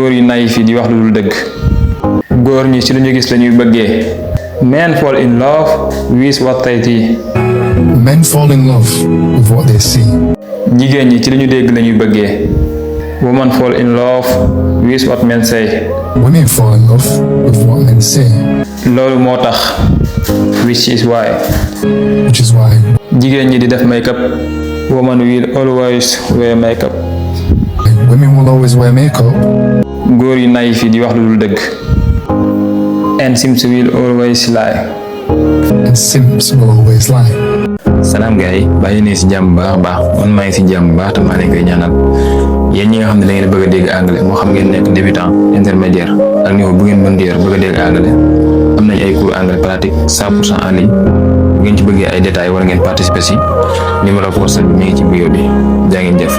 góor yu naïf yi di wax lu dul dëgg. góor ñi ci lu ñu gis lañuy bëggee. Men fall in love with what they see. Men fall in love with what they see. jigéen ñi ci li ñu dégg lañuy bëggee. Women fall in love with what men say. Women fall in love with what men say. loolu moo tax. which is why. jigéen ñi di def make-up. Women will always wear makeup. Women will always wear makeup. góor yu naïf yi di wax lu dul dëgg. And simps will always lie. And simps will always lie. salaam gars yi bàyyi ne si jàmm baax baax man maa ngi si jàmm baax te maa leen koy ñaanal yéen ñi nga xam ne da ngeen bëgg a dégg anglais moo xam ngeen nekk débutant intermédiaire ak niveau bu ngeen mën di yor bëgg a dégg anglais am nañ ay cours anglais pratique 100% en ligne bu ngeen ci bëggee ay détails wala ngeen participer si numéro WhatsApp bi mi ngi ci bio bi jaa ngeen jëf.